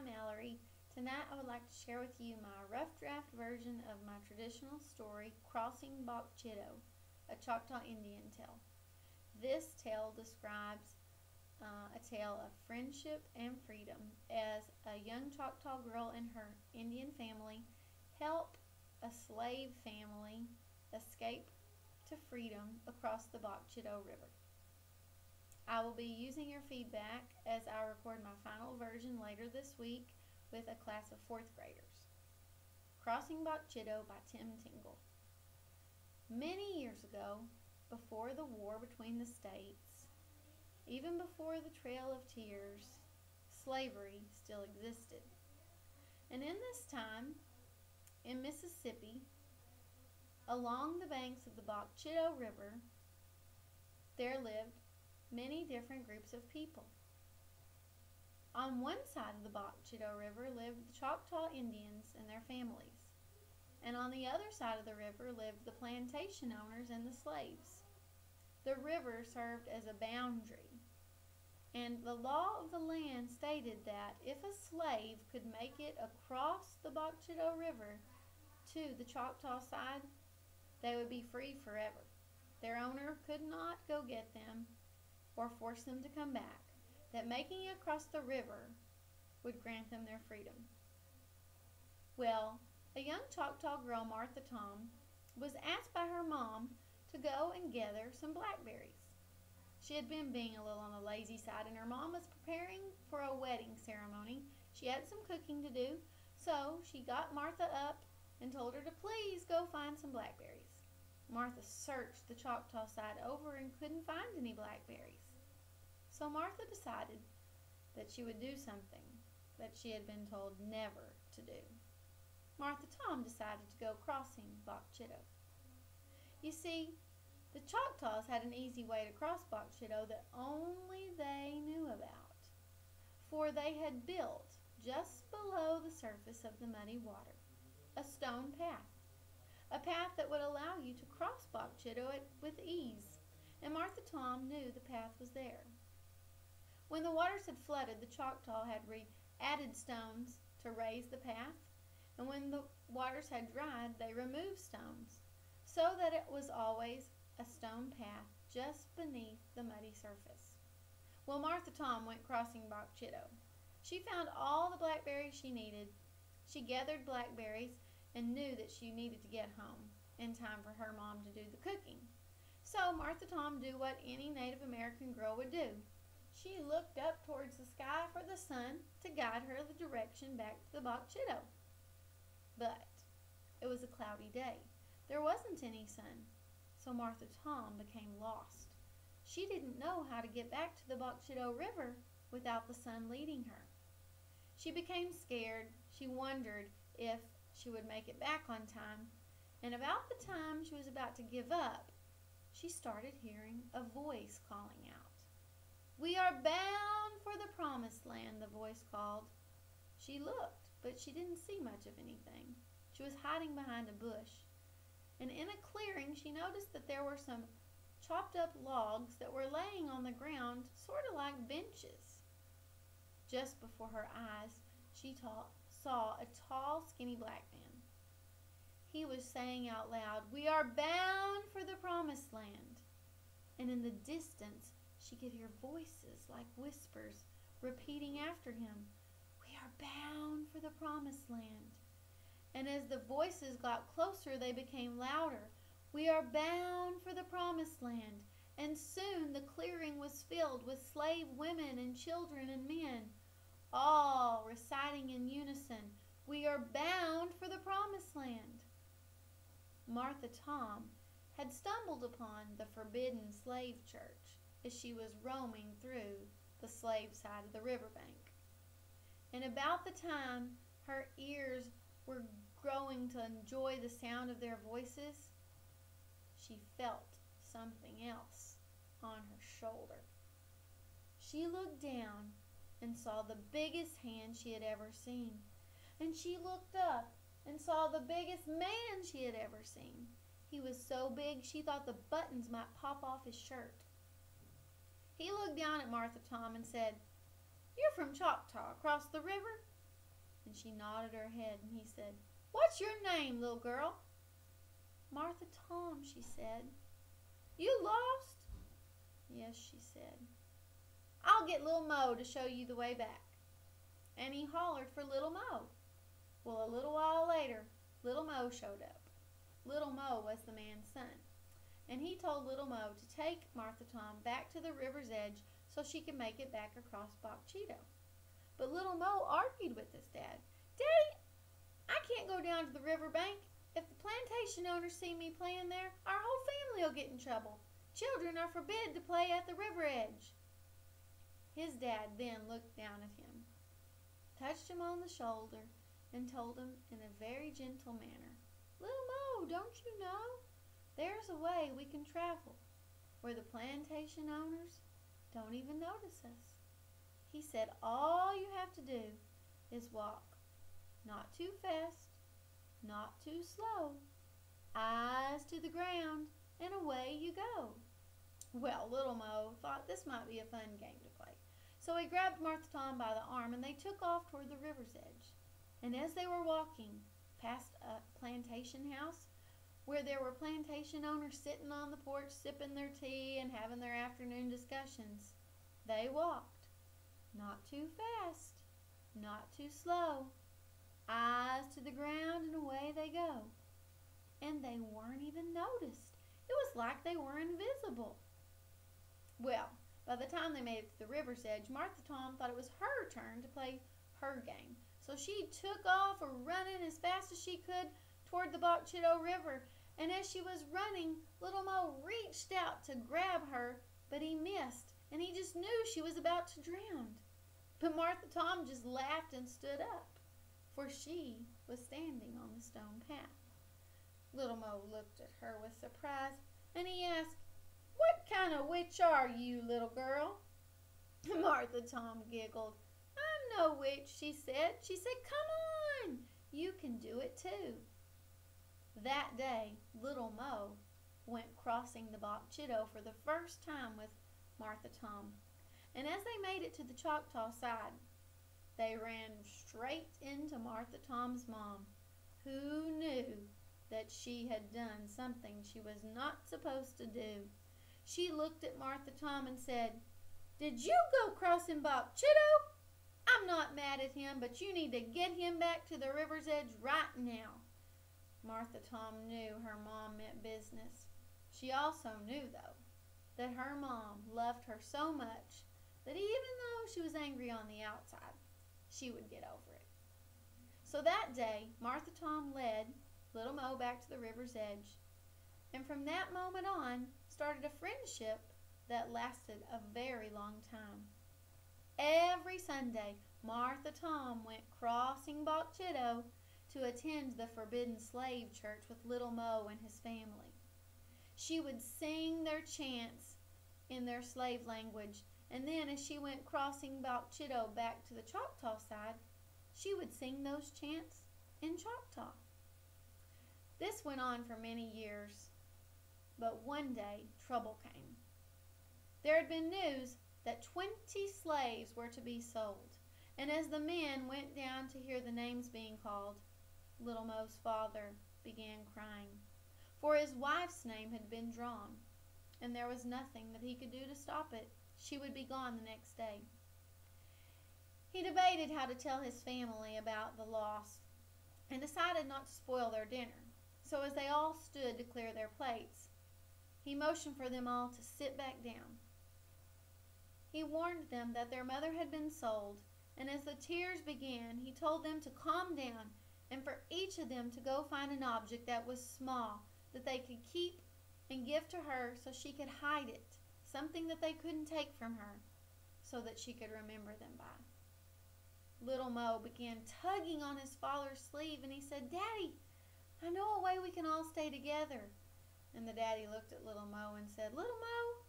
Mallory. Tonight I would like to share with you my rough draft version of my traditional story, Crossing Chitto, a Choctaw Indian tale. This tale describes a tale of friendship and freedom as a young Choctaw girl and her Indian family help a slave family escape to freedom across the Chitto River. I will be using your feedback as I record my final version later this week with a class of 4th graders. Crossing Chitto by Tim Tingle. Many years ago, before the war between the states, even before the Trail of Tears, slavery still existed. And in this time, in Mississippi, along the banks of the Chitto River, there lived many different groups of people. On one side of the Chitto River lived the Choctaw Indians and their families, and on the other side of the river lived the plantation owners and the slaves. The river served as a boundary, and the law of the land stated that if a slave could make it across the Chitto River to the Choctaw side, they would be free forever. Their owner could not go get them or force them to come back, that making it across the river would grant them their freedom. Well, a young Choctaw girl, Martha Tom, was asked by her mom to go and gather some blackberries. She had been being a little on the lazy side, and her mom was preparing for a wedding ceremony. She had some cooking to do, so she got Martha up and told her to please go find some blackberries. Martha searched the Choctaw side over and couldn't find any blackberries. So Martha decided that she would do something that she had been told never to do. Martha Tom decided to go crossing Chitto. You see, the Choctaws had an easy way to cross Chitto that only they knew about, for they had built, just below the surface of the muddy water, a stone path. A path that would allow you to cross Chitto with ease, and Martha Tom knew the path was there. When the waters had flooded, the Choctaw had added stones to raise the path, and when the waters had dried, they removed stones, so that it was always a stone path just beneath the muddy surface. Well, Martha Tom went crossing Chitto. She found all the blackberries she needed. She gathered blackberries and knew that she needed to get home in time for her mom to do the cooking. So Martha Tom did what any Native American girl would do. She looked up towards the sky for the sun to guide her the direction back to the Chitto. But it was a cloudy day. There wasn't any sun, so Martha Tom became lost. She didn't know how to get back to the Chitto River without the sun leading her. She became scared. She wondered if she would make it back on time, and about the time she was about to give up, she started hearing a voice calling out. "We are bound for the promised land," the voice called. She looked, but she didn't see much of anything. She was hiding behind a bush, and in a clearing she noticed that there were some chopped up logs that were laying on the ground, sort of like benches. Just before her eyes, she saw a tall, skinny black man. He was saying out loud, "We are bound for the promised land." And in the distance, she could hear voices like whispers repeating after him, "We are bound for the promised land." And as the voices got closer, they became louder. "We are bound for the promised land." And soon the clearing was filled with slave women and children and men, all reciting in unison, "We are bound for the promised land." Martha Tom had stumbled upon the forbidden slave church as she was roaming through the slave side of the riverbank. And about the time her ears were growing to enjoy the sound of their voices, she felt something else on her shoulder. She looked down and saw the biggest hand she had ever seen. And she looked up and saw the biggest man she had ever seen. He was so big she thought the buttons might pop off his shirt. He looked down at Martha Tom and said, "You're from Choctaw, across the river?" and she nodded her head, and he said, "What's your name, little girl?" "Martha Tom," she said. "You lost?" "Yes," she said. "I'll get little Mo to show you the way back." And he hollered for little Mo. Well, a little while later, little Mo showed up. Little Mo was the man's son, and he told little Mo to take Martha Tom back to the river's edge so she could make it back across Bok Chitto. But little Mo argued with his dad. "Daddy, I can't go down to the river bank. If the plantation owners see me playing there, our whole family will get in trouble. Children are forbid to play at the river edge." His dad then looked down at him, touched him on the shoulder, and told him in a very gentle manner, "Little Mo, don't you know? There's a way we can travel where the plantation owners don't even notice us." He said all you have to do is walk, not too fast, not too slow, eyes to the ground, and away you go. Well, little Mo thought this might be a fun game to play. So he grabbed Martha Tom by the arm, and they took off toward the river's edge. And as they were walking past a plantation house, where there were plantation owners sitting on the porch sipping their tea and having their afternoon discussions, they walked, not too fast, not too slow, eyes to the ground, and away they go. And they weren't even noticed. It was like they were invisible. Well, by the time they made it to the river's edge, Martha Tom thought it was her turn to play her game. So she took off running as fast as she could toward the Bok Chitto River. And as she was running, little Mo reached out to grab her, but he missed, and he just knew she was about to drown. But Martha Tom just laughed and stood up, for she was standing on the stone path. Little Mo looked at her with surprise, and he asked, "What kind of witch are you, little girl?" Martha Tom giggled. "I'm no witch," she said. She said, "Come on, you can do it too." That day, little Mo went crossing the Bok Chitto for the first time with Martha Tom. And as they made it to the Choctaw side, they ran straight into Martha Tom's mom, who knew that she had done something she was not supposed to do. She looked at Martha Tom and said, "Did you go crossing Bok Chitto? I'm not mad at him, but you need to get him back to the river's edge right now." Martha Tom knew her mom meant business. She also knew, though, that her mom loved her so much that even though she was angry on the outside, she would get over it. So that day, Martha Tom led little Mo back to the river's edge, and from that moment on started a friendship that lasted a very long time. Every Sunday, Martha Tom went crossing Bok Chitto to attend the Forbidden Slave Church with little Mo and his family. She would sing their chants in their slave language, and then as she went crossing Bok Chitto back to the Choctaw side, she would sing those chants in Choctaw. This went on for many years, but one day trouble came. There had been news that 20 slaves were to be sold, and as the men went down to hear the names being called, little Mo's father began crying, for his wife's name had been drawn, and there was nothing that he could do to stop it. She would be gone the next day. He debated how to tell his family about the loss and decided not to spoil their dinner. So as they all stood to clear their plates, he motioned for them all to sit back down. He warned them that their mother had been sold, and as the tears began, he told them to calm down and for each of them to go find an object that was small that they could keep and give to her so she could hide it, something that they couldn't take from her, so that she could remember them by. Little Mo began tugging on his father's sleeve, and he said, "Daddy, I know a way we can all stay together." And the daddy looked at little Mo and said, "Little Mo,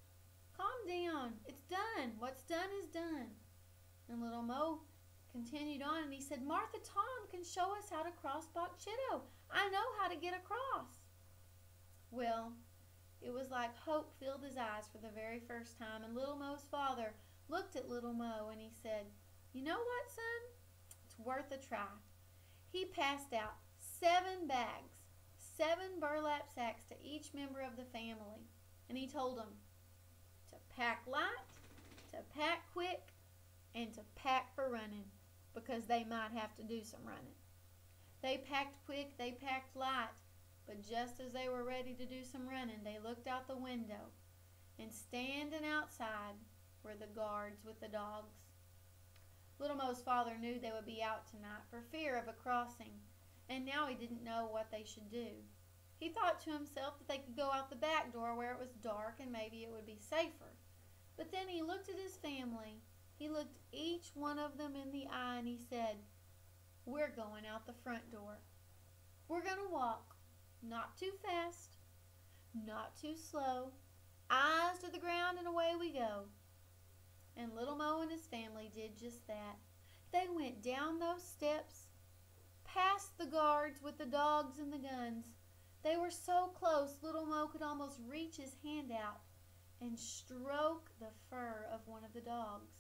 calm down. It's done. What's done is done." And little Mo continued on, and he said, "Martha Tom can show us how to cross Bok Chitto. I know how to get across." Well, it was like hope filled his eyes for the very first time, and little Mo's father looked at little Mo and he said, "You know what, son? It's worth a try. He passed out 7 bags, 7 burlap sacks to each member of the family, and he told them to pack light, to pack quick, and to pack for running, because they might have to do some running. They packed quick, they packed light, but just as they were ready to do some running, they looked out the window, and standing outside were the guards with the dogs. Little Mo's father knew they would be out tonight for fear of a crossing, and now he didn't know what they should do. He thought to himself that they could go out the back door where it was dark and maybe it would be safer. But then he looked at his family. He looked each one of them in the eye and he said, "We're going out the front door. We're going to walk, not too fast, not too slow, eyes to the ground, and away we go." And Little Mo and his family did just that. They went down those steps, past the guards with the dogs and the guns. They were so close, Little Mo could almost reach his hand out and stroke the fur of one of the dogs.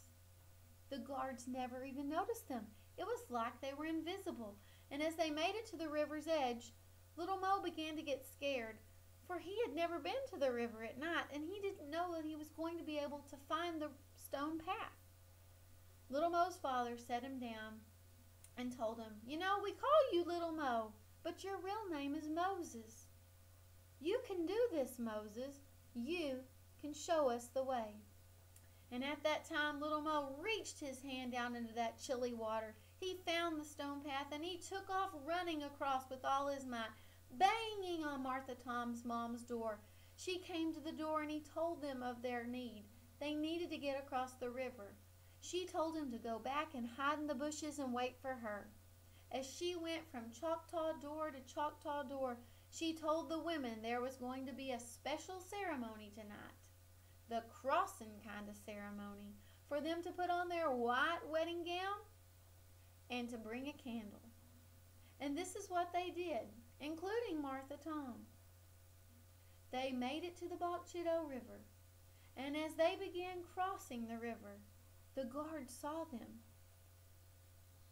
The guards never even noticed them. It was like they were invisible. And as they made it to the river's edge, Little Mo began to get scared, for he had never been to the river at night, and he didn't know that he was going to be able to find the stone path. Little Mo's father set him down and told him, "You know, we call you Little Mo, but your real name is Moses. You can do this, Moses. You can show us the way." And at that time, Little Mo reached his hand down into that chilly water. He found the stone path, and he took off running across with all his might, banging on Martha Tom's mom's door. She came to the door, and he told them of their need. They needed to get across the river. She told him to go back and hide in the bushes and wait for her. As she went from Choctaw door to Choctaw door, she told the women there was going to be a special ceremony tonight, the crossing kind of ceremony, for them to put on their white wedding gown and to bring a candle. And this is what they did, including Martha Tom. They made it to the Chitto River, and as they began crossing the river, the guards saw them.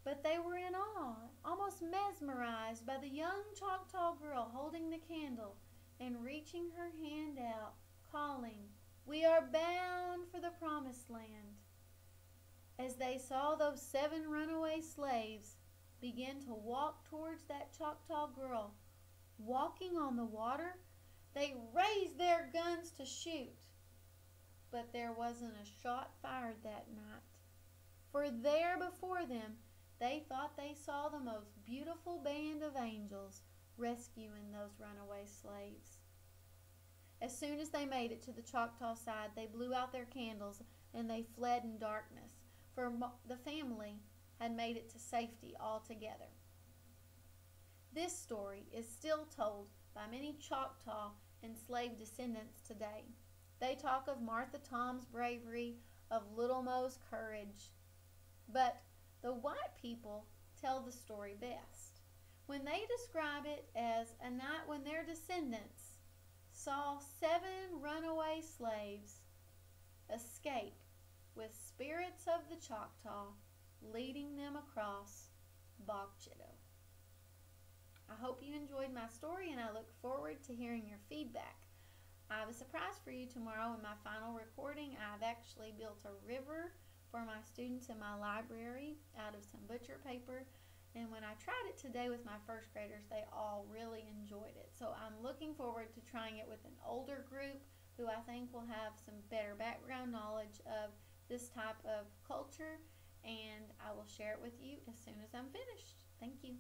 But they were in awe, almost mesmerized by the young Choctaw girl holding the candle and reaching her hand out, calling, "We are bound for the promised land." As they saw those 7 runaway slaves begin to walk towards that Choctaw girl, walking on the water, they raised their guns to shoot. But there wasn't a shot fired that night, for there before them they thought they saw the most beautiful band of angels rescuing those runaway slaves. As soon as they made it to the Choctaw side, they blew out their candles and they fled in darkness, for the family had made it to safety altogether. This story is still told by many Choctaw enslaved descendants today. They talk of Martha Tom's bravery, of Little Mo's courage, but the white people tell the story best when they describe it as a night when their descendants saw 7 runaway slaves escape with spirits of the Choctaw leading them across Chitto. I hope you enjoyed my story, and I look forward to hearing your feedback. I have a surprise for you tomorrow in my final recording. I've actually built a river for my students in my library out of some butcher paper, and when I tried it today with my first graders, they all really enjoyed it. So I'm looking forward to trying it with an older group who I think will have some better background knowledge of this type of culture, and I will share it with you as soon as I'm finished. Thank you.